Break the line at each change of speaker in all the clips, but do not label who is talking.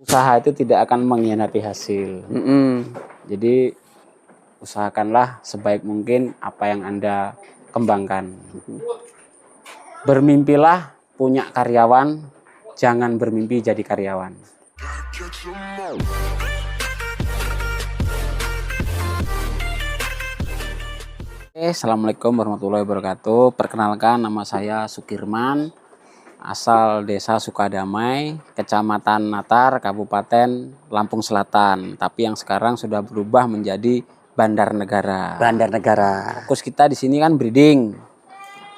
Usaha itu tidak akan mengkhianati hasil. Jadi usahakanlah sebaik mungkin apa yang Anda kembangkan. Bermimpilah punya karyawan, jangan bermimpi jadi karyawan. Assalamualaikum warahmatullahi wabarakatuh. Perkenalkan, nama saya Sukirman, asal Desa Sukadamai, Kecamatan Natar, Kabupaten Lampung Selatan. Tapi yang sekarang sudah berubah menjadi Bandarnegara.
Bandarnegara.
Fokus kita di sini kan breeding.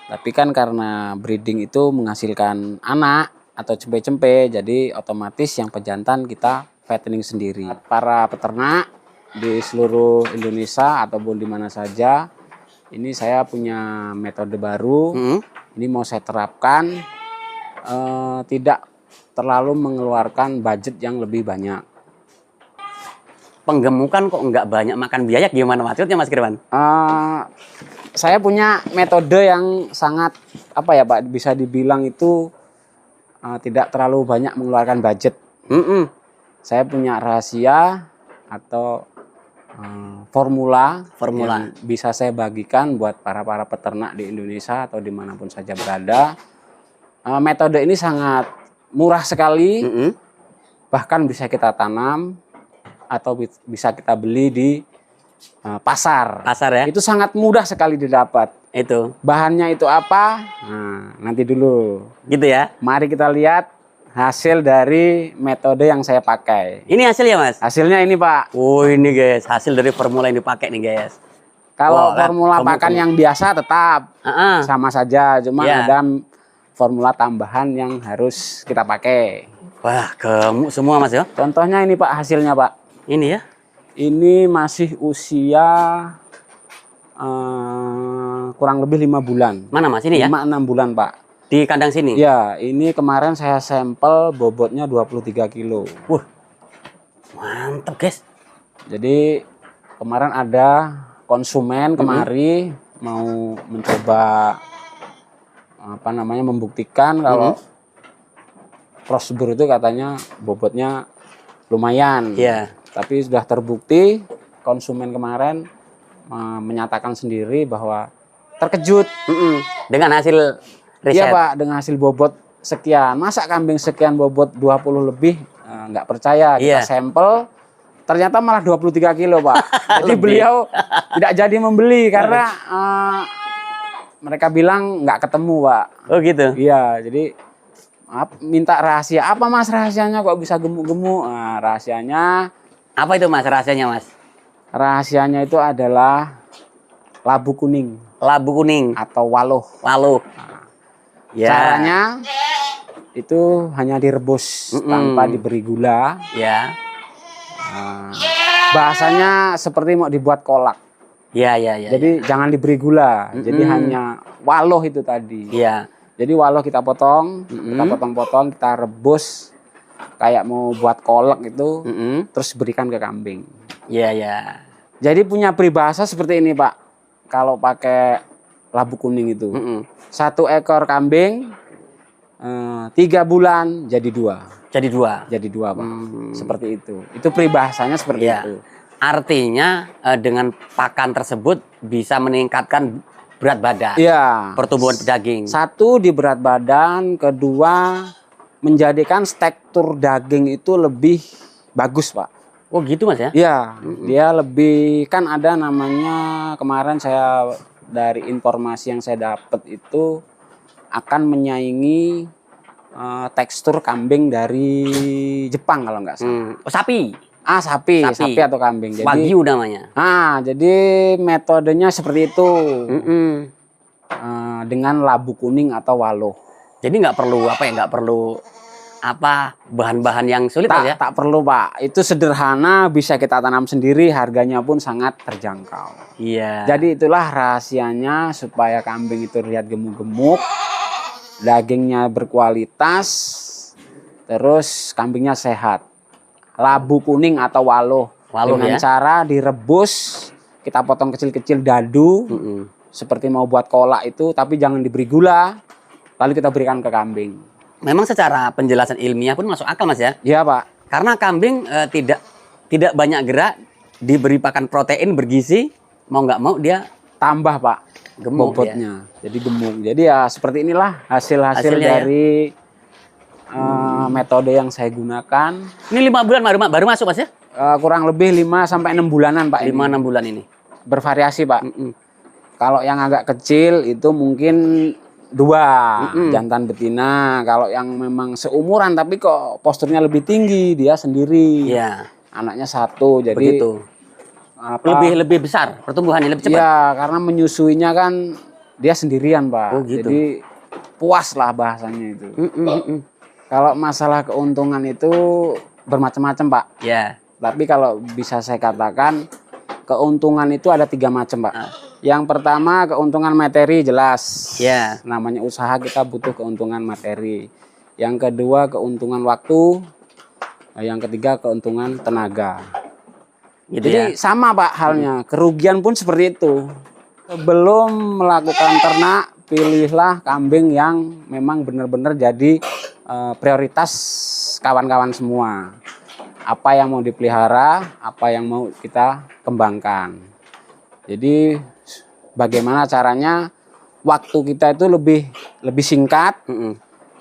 Tapi kan karena breeding itu menghasilkan anak atau cempe-cempe, jadi otomatis yang pejantan kita fattening sendiri. Para peternak di seluruh Indonesia ataupun di mana saja, ini saya punya metode baru. Ini mau saya terapkan, tidak terlalu mengeluarkan budget yang lebih banyak.
Penggemukan kok nggak banyak makan biaya, gimana maksudnya Mas Kirwan?
Saya punya metode yang sangat Pak, bisa dibilang itu tidak terlalu banyak mengeluarkan budget. Saya punya rahasia atau formula yang bisa saya bagikan buat para peternak di Indonesia atau dimanapun saja berada. Metode ini sangat murah sekali, bahkan bisa kita tanam atau bisa kita beli di pasar.
Pasar ya?
Itu sangat mudah sekali didapat.
Itu.
Bahannya itu apa? Nah, nanti dulu.
Gitu ya?
Mari kita lihat hasil dari metode yang saya pakai.
Ini hasilnya Mas?
Hasilnya ini Pak.
Oh ini guys, hasil dari formula yang dipakai nih guys.
Kalau formula pakan yang biasa tetap sama saja, cuma ada formula tambahan yang harus kita pakai.
Wah, gemuk semua Mas ya?
Contohnya ini Pak, hasilnya Pak.
Ini ya?
Ini masih usia kurang lebih 5 bulan.
Mana Mas ini ya?
5-6 bulan Pak.
Di kandang sini?
Ya, ini kemarin saya sampel bobotnya 23 kilo.
Wah, mantap guys.
Jadi kemarin ada konsumen kemari mau mencoba membuktikan kalau crossbreed itu katanya bobotnya lumayan.
Iya.
Tapi sudah terbukti, konsumen kemarin menyatakan sendiri bahwa terkejut
dengan hasil riset.
Iya Pak, dengan hasil bobot sekian. Masa kambing sekian bobot 20 lebih? Nggak percaya, kita sampel, ternyata malah 23 kilo Pak. Jadi beliau tidak jadi membeli karena mereka bilang nggak ketemu Pak.
Oh gitu?
Iya, jadi minta rahasia. Apa Mas rahasianya kok bisa gemuk-gemuk? Nah, rahasianya...
Apa itu Mas rahasianya Mas?
Rahasianya itu adalah labu kuning.
Labu kuning?
Atau waloh.
Waloh.
Nah,
ya.
Caranya itu hanya direbus tanpa diberi gula.
Ya.
Nah, bahasanya seperti mau dibuat kolak.
Ya.
Jadi jangan diberi gula. Jadi hanya waloh itu tadi.
Iya.
Jadi waloh kita potong, kita potong-potong, kita rebus kayak mau buat kolak itu, terus berikan ke kambing.
Iya.
Jadi punya peribahasa seperti ini Pak. Kalau pakai labu kuning itu, 1 ekor kambing 3 bulan jadi 2.
Jadi 2.
Jadi 2 Pak. Seperti itu. Itu peribahasanya seperti itu.
Artinya dengan pakan tersebut bisa meningkatkan berat badan.
Iya.
Pertumbuhan daging.
1 di berat badan, kedua menjadikan tekstur daging itu lebih bagus Pak.
Oh gitu Mas ya?
Iya, dia lebih, kan ada namanya, kemarin saya dari informasi yang saya dapat itu akan menyaingi tekstur kambing dari Jepang kalau nggak salah.
Oh, sapi?
Sapi atau kambing. Jadi,
Wagyu namanya.
Jadi metodenya seperti itu. Dengan labu kuning atau waloh.
Jadi nggak perlu bahan-bahan yang sulit ya?
Tak perlu Pak. Itu sederhana, bisa kita tanam sendiri, harganya pun sangat terjangkau.
Iya.
Jadi itulah rahasianya supaya kambing itu terlihat gemuk-gemuk, dagingnya berkualitas, terus kambingnya sehat. Labu kuning atau waloh dengan cara direbus, kita potong kecil-kecil dadu, seperti mau buat kolak itu, tapi jangan diberi gula, lalu kita berikan ke kambing.
Memang secara penjelasan ilmiah pun masuk akal Mas ya?
Iya Pak.
Karena kambing tidak banyak gerak, diberi pakan protein bergizi, mau nggak mau dia
Tambah Pak
gemuk
bobotnya. Jadi gemuk. Jadi ya seperti inilah hasil-hasil
Hasilnya ya.
dari metode yang saya gunakan.
Ini 5 bulan baru masuk Mas ya?
Kurang lebih 5 sampai 6 bulanan Pak.
5-6 bulan ini.
Bervariasi Pak.
Mm-mm.
Kalau yang agak kecil itu mungkin 2 jantan betina. Kalau yang memang seumuran tapi kok posturnya lebih tinggi, dia sendiri.
Iya.
Anaknya 1. Jadi
Begitu. Lebih besar pertumbuhannya, lebih cepat.
ya karena menyusuinya kan dia sendirian Pak.
Oh, gitu.
Jadi puas lah bahasanya itu. Kalau masalah keuntungan itu bermacam-macam Pak.
Ya.
Tapi kalau bisa saya katakan keuntungan itu ada 3 macam Pak. Yang pertama keuntungan materi jelas.
Ya.
Namanya usaha kita butuh keuntungan materi. Yang kedua keuntungan waktu. Yang ketiga keuntungan tenaga.
Gitu
Jadi
ya.
sama Pak halnya. Kerugian pun seperti itu. Sebelum melakukan ternak, pilihlah kambing yang memang benar-benar jadi prioritas kawan-kawan semua. Apa yang mau dipelihara, apa yang mau kita kembangkan. Jadi bagaimana caranya waktu kita itu lebih singkat,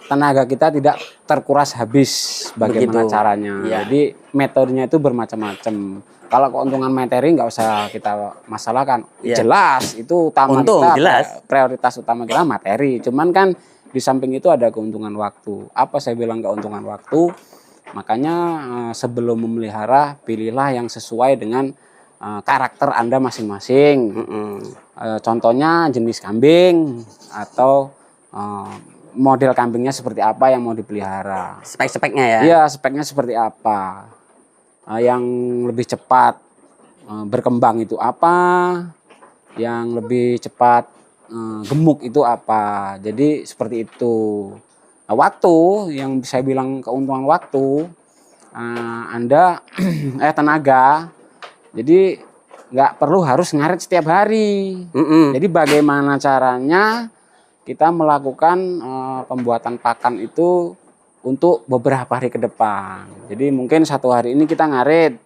tenaga kita tidak terkuras habis. Bagaimana
Begitu.
caranya?
Ya.
Jadi metodenya itu bermacam-macam. Kalau keuntungan materi nggak usah kita masalahkan.
Ya.
Jelas itu utama
Untung,
kita,
jelas.
prioritas utama kita materi. Cuman kan di samping itu ada keuntungan waktu. Apa saya bilang keuntungan waktu? Makanya sebelum memelihara pilihlah yang sesuai dengan karakter Anda masing-masing. Contohnya jenis kambing atau model kambingnya seperti apa yang mau dipelihara.
Spek-speknya ya.
Iya, speknya seperti apa. Yang lebih cepat berkembang itu apa, yang lebih cepat gemuk itu apa. Jadi seperti itu. Nah, waktu yang saya bilang keuntungan waktu, Anda tenaga. Jadi nggak perlu harus ngarit setiap hari. Jadi bagaimana caranya kita melakukan pembuatan pakan itu untuk beberapa hari ke depan. Jadi mungkin 1 hari ini kita ngarit,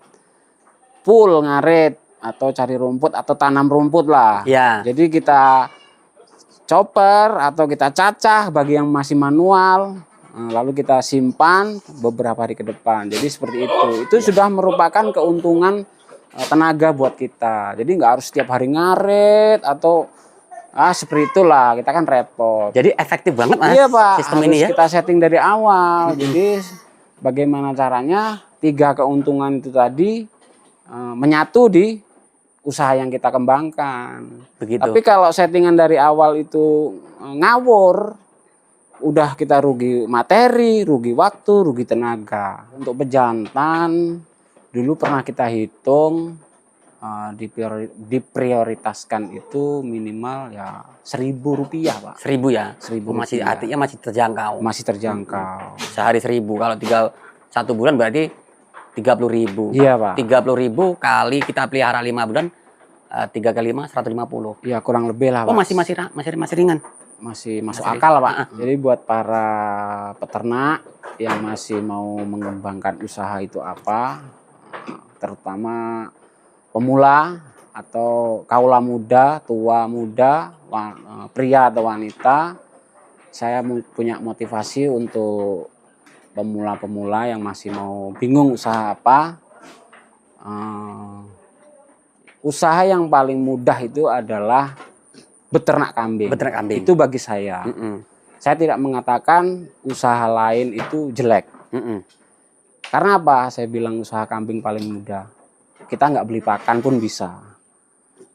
full ngarit atau cari rumput atau tanam rumput lah.
Ya.
Jadi kita chopper atau kita cacah bagi yang masih manual, lalu kita simpan beberapa hari ke depan. Jadi seperti itu. Itu sudah merupakan keuntungan tenaga buat kita. Jadi nggak harus setiap hari ngarit atau seperti itulah, kita kan repot.
Jadi efektif banget Mas
Iya Pak,
sistem
harus
ini ya.
kita setting dari awal. Jadi bagaimana caranya 3 keuntungan itu tadi menyatu di usaha yang kita kembangkan.
Begitu.
Tapi kalau settingan dari awal itu ngawur, udah kita rugi materi, rugi waktu, rugi tenaga. Untuk pejantan dulu pernah kita hitung diprioritaskan itu minimal ya Rp1.000 Pak.
1.000 ya.
1.000
Masih
rupiah.
artinya masih terjangkau.
Masih terjangkau.
Sehari 1.000. Kalau 1 bulan berarti 30.000.
Iya Pak.
30.000 kali kita pelihara 5 bulan, 3 kali 5 150.
Ya kurang lebih lah Pak.
Oh masih ringan.
Masih masuk
Masih.
akal Pak. Jadi buat para peternak yang masih mau mengembangkan usaha itu apa, terutama pemula atau kaula muda, tua muda, pria atau wanita, saya punya motivasi untuk pemula-pemula yang masih mau bingung usaha apa. Usaha yang paling mudah itu adalah beternak kambing.
Beternak kambing.
Itu bagi saya. Saya tidak mengatakan usaha lain itu jelek. Karena apa? Saya bilang usaha kambing paling mudah. Kita nggak beli pakan pun bisa.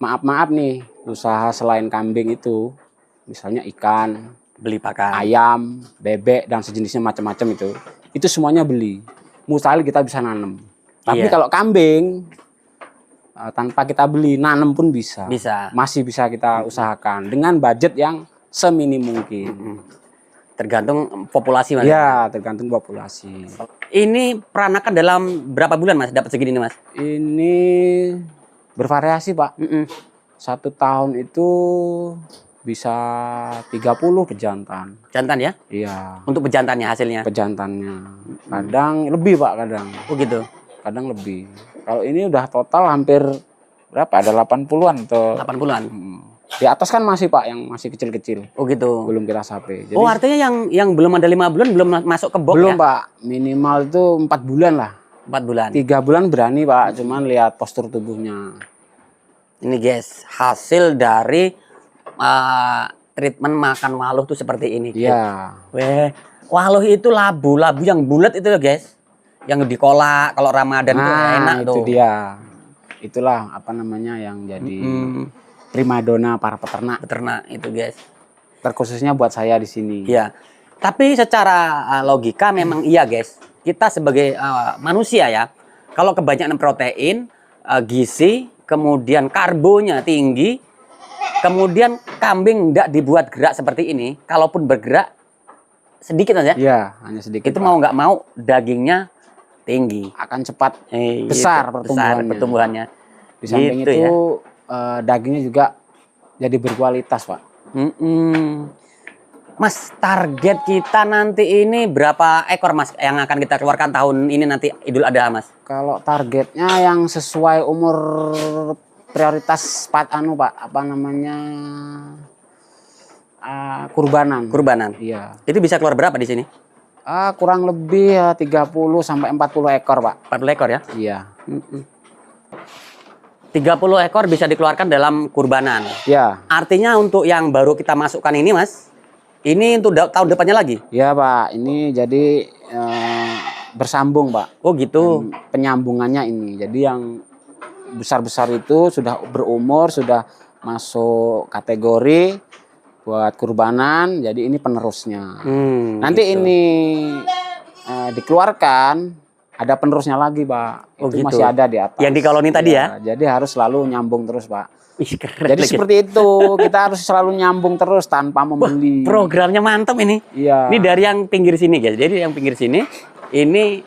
Maaf nih, usaha selain kambing itu, misalnya ikan,
Beli pakan.
ayam, bebek dan sejenisnya macam-macam itu semuanya beli. Mustahil kita bisa nanam. Tapi
Iya.
kalau kambing tanpa kita beli, nanam pun bisa.
Bisa.
Masih bisa kita usahakan dengan budget yang seminim mungkin.
Tergantung populasi Mas.
Ya, tergantung populasi.
Ini peranakan dalam berapa bulan Mas dapat segini nih Mas?
Ini bervariasi Pak. 1 tahun itu bisa 30 pejantan.
Jantan ya?
Iya,
Untuk pejantannya hasilnya.
pejantannya. Kadang lebih Pak, kadang.
Oh gitu.
Kadang lebih. Kalau ini udah total hampir berapa? Ada 80-an atau
80-an.
Di atas kan masih Pak yang masih kecil-kecil.
Oh gitu.
Belum kita sape. Jadi
Oh artinya yang belum ada 5 bulan belum masuk ke box
belum
ya?
Pak. Minimal itu 4 bulan lah.
4 bulan.
3 bulan berani Pak, cuman lihat postur tubuhnya.
Ini guys, hasil dari treatment makan waluh tuh seperti ini. guys.
Iya.
Weh, waluh itu labu yang bulat itu loh guys. Yang dikolak kalau Ramadan tuh enak
itu
tuh.
dia. Itulah apa namanya yang jadi primadona para peternak.
Peternak itu guys.
Terkhususnya buat saya di sini.
Iya. Tapi secara logika memang iya guys. Kita sebagai manusia ya, kalau kebanyakan protein, gizi, kemudian karbonya tinggi, kemudian kambing tidak dibuat gerak seperti ini, kalaupun bergerak sedikit aja,
Iya, hanya sedikit.
itu
Pak.
mau nggak mau dagingnya tinggi,
Akan cepat
Gitu.
besar pertumbuhannya.
pertumbuhannya.
Di samping
Gitu
itu
ya.
dagingnya juga jadi berkualitas, Pak.
Mas, target kita nanti ini berapa ekor Mas yang akan kita keluarkan tahun ini nanti Idul Adha Mas?
Kalau targetnya yang sesuai umur prioritas Pak, apa namanya? Kurbanan.
Kurbanan.
Iya.
Itu bisa keluar berapa di sini?
Kurang lebih ya 30 sampai 40 ekor, Pak.
40 ekor ya?
Iya.
30 ekor bisa dikeluarkan dalam kurbanan.
Iya.
Artinya untuk yang baru kita masukkan ini Mas, ini untuk tahun depannya lagi?
Iya, Pak. Ini jadi bersambung, Pak.
Oh gitu.
Penyambungannya ini. Jadi yang besar-besar itu sudah berumur, sudah masuk kategori buat kurbanan. Jadi ini penerusnya. Nanti
gitu.
ini dikeluarkan, ada penerusnya lagi, Pak.
Oh,
Itu
gitu.
masih ada di atas.
Yang di koloni tadi ya?
Jadi harus selalu nyambung terus, Pak.
Ih, keren
Jadi
lagi.
seperti itu, kita harus selalu nyambung terus tanpa membeli.
Programnya mantap ini.
Iya.
Ini dari yang pinggir sini guys. Jadi yang pinggir sini ini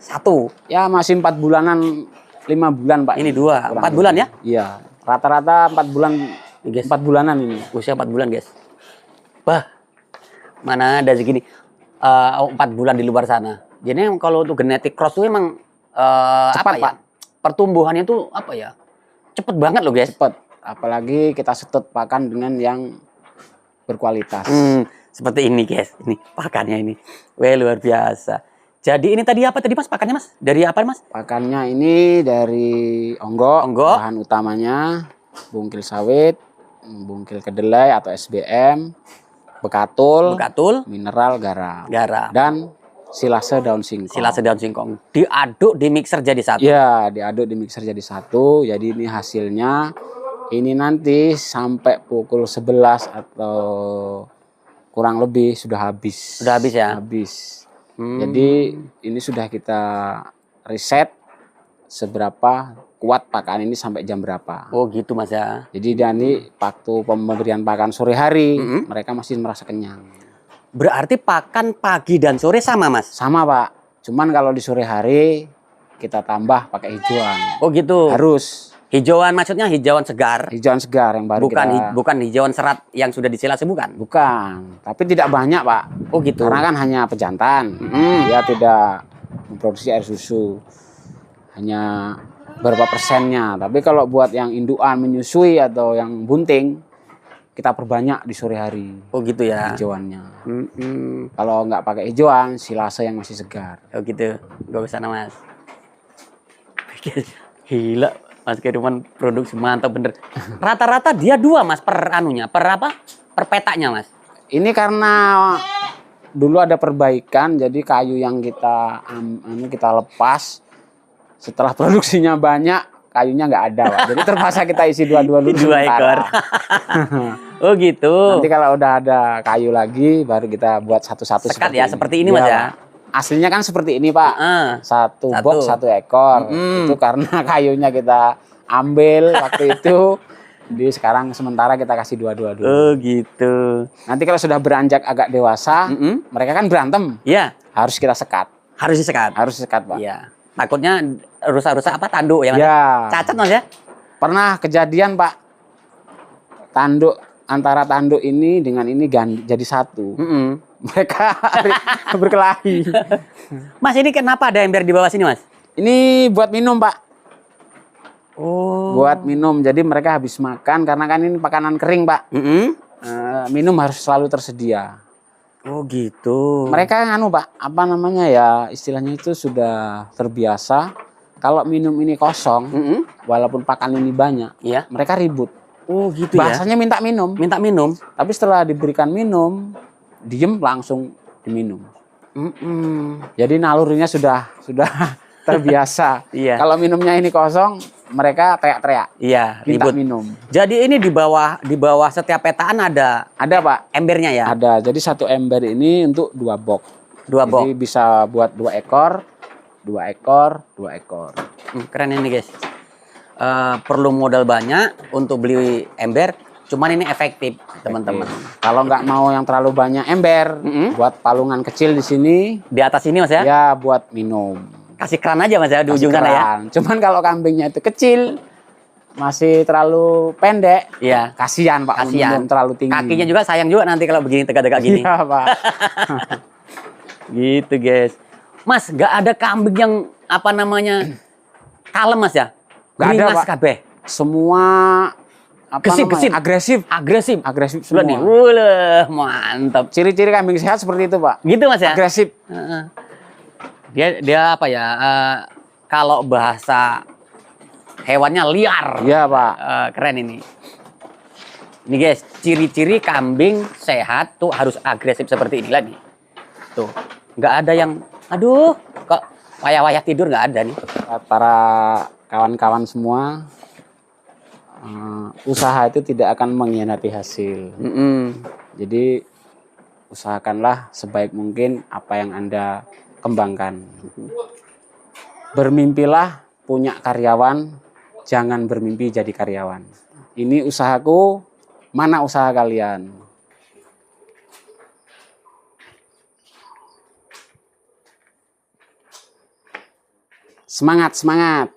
satu.
Ya masih 4 bulanan, 5 bulan, Pak.
Ini 2.
Kurang
4 bulan ya?
lebih. Iya. Rata-rata 4 bulan,
Ini, guys.
4 bulanan ini.
Usia 4 bulan guys. Wah, mana ada segini 4 bulan di luar sana. Jadi kalau untuk genetic cross tuh emang
Cepat,
apa ya?
Pak.
Pertumbuhannya tuh apa ya? Cepet banget loh guys.
Cepet. Apalagi kita setut pakan dengan yang berkualitas.
Seperti ini guys. Ini pakannya ini. Wah, luar biasa. Jadi ini tadi apa tadi Mas pakannya Mas? Dari apa Mas?
Pakannya ini dari onggok,
Onggok.
bahan utamanya bungkil sawit, bungkil kedelai atau SBM, bekatul, mineral, garam, dan silase daun singkong.
Silase daun singkong. Diaduk di mixer jadi satu.
Iya, diaduk di mixer jadi satu. Jadi ini hasilnya ini nanti sampai pukul 11 atau kurang lebih sudah habis.
Sudah habis ya?
Habis. Jadi ini sudah kita riset seberapa kuat pakan ini sampai jam berapa.
Oh gitu Mas ya.
Jadi dari waktu pemberian pakan sore hari mereka masih merasa kenyang.
Berarti pakan pagi dan sore sama Mas?
Sama Pak. Cuman kalau di sore hari kita tambah pakai hijauan.
Oh gitu.
Harus.
Hijauan maksudnya hijauan segar.
Hijauan segar yang baru
Bukan hijauan serat yang sudah disilase bukan?
Bukan. Tapi tidak banyak Pak.
Oh gitu.
Karena kan hanya pejantan. Dia tidak memproduksi air susu. Hanya berapa persennya. Tapi kalau buat yang indukan menyusui atau yang bunting, kita perbanyak di sore hari.
Oh gitu ya.
Hijauannya. Kalau nggak pakai hijauan, silase yang masih segar.
Oh gitu. Gak usah Mas. Gila. Mas Keriman produksi mantap bener. Rata-rata dia 2 Mas per anunya. Per apa? Per petaknya Mas.
Ini karena dulu ada perbaikan, jadi kayu yang kita kita lepas setelah produksinya banyak, kayunya nggak ada, Pak. Jadi terpaksa kita isi dua-dua dulu.
2 ekor. Oh gitu.
Nanti kalau udah ada kayu lagi, baru kita buat satu-satu.
Sekat ya, seperti ini Mas ya.
Aslinya kan seperti ini Pak. Satu box 1 ekor. Itu karena kayunya kita ambil waktu itu. Jadi sekarang sementara kita kasih dua-dua dulu.
Oh gitu.
Nanti kalau sudah beranjak agak dewasa, mereka kan berantem.
Iya.
Harus kita sekat.
Harus disekat.
Harus sekat Pak.
Iya. Takutnya rusak-rusak apa tanduk ya Mas?
Ya.
Cacat Mas ya?
Pernah kejadian Pak. Tanduk antara tanduk ini dengan ini jadi satu. Mereka berkelahi.
Mas, ini kenapa ada ember di bawah sini, Mas?
Ini buat minum, Pak.
Oh.
Buat minum. Jadi mereka habis makan karena kan ini makanan kering, Pak. Minum harus selalu tersedia.
Oh gitu.
Mereka nganu, Pak, apa namanya ya, istilahnya itu sudah terbiasa. Kalau minum ini kosong, walaupun pakan ini banyak,
Iya.
mereka ribut.
Oh gitu ya.
Bahasanya minta minum.
Minta minum.
Tapi setelah diberikan minum, diem langsung diminum. Jadi nalurinya sudah terbiasa.
Iya.
Kalau minumnya ini kosong, mereka teriak-teriak.
Iya,
Minta
ribut.
minum.
Jadi ini di bawah setiap petaan ada
Ada, Pak.
embernya ya?
Ada. Jadi satu ember ini untuk 2 box.
2 box.
Jadi bisa buat 2 ekor, 2 ekor, 2 ekor.
Keren ini, guys. Perlu modal banyak untuk beli ember, cuman ini efektif, teman-teman.
Kalau nggak mau yang terlalu banyak ember, buat palungan kecil di sini,
Di atas ini, Mas ya?
ya buat minum.
Kasih keran aja, Mas ya, di
Kasih
ujung sana ya?
keran. Cuman kalau kambingnya itu kecil, masih terlalu pendek,
Iya.
kasihan, Pak.
Kasihan.
Minum terlalu tinggi.
Kakinya juga sayang juga nanti kalau begini tegak-tegak gini.
Iya, Pak.
Gitu, guys. Mas, nggak ada kambing yang apa namanya kalem, Mas ya?
Nggak ada,
Beringas
Pak.
kabeh.
Semua apa
Gesit,
namanya,
gesit.
agresif.
Agresif
Semua.
nih. Wulah, mantap.
Ciri-ciri kambing sehat seperti itu, Pak.
Gitu, Mas ya?
Agresif.
Heeh. Dia apa ya? Kalau bahasa hewannya liar.
Iya, Pak.
Keren ini. Ini guys, ciri-ciri kambing sehat tuh harus agresif seperti ini lagi. Tuh, nggak ada yang, aduh, kok wayah-wayah tidur nggak ada nih.
Para kawan-kawan semua, usaha itu tidak akan mengkhianati hasil. Jadi usahakanlah sebaik mungkin apa yang Anda kembangkan. Bermimpilah punya karyawan, jangan bermimpi jadi karyawan. Ini usahaku, mana usaha kalian? Semangat, semangat.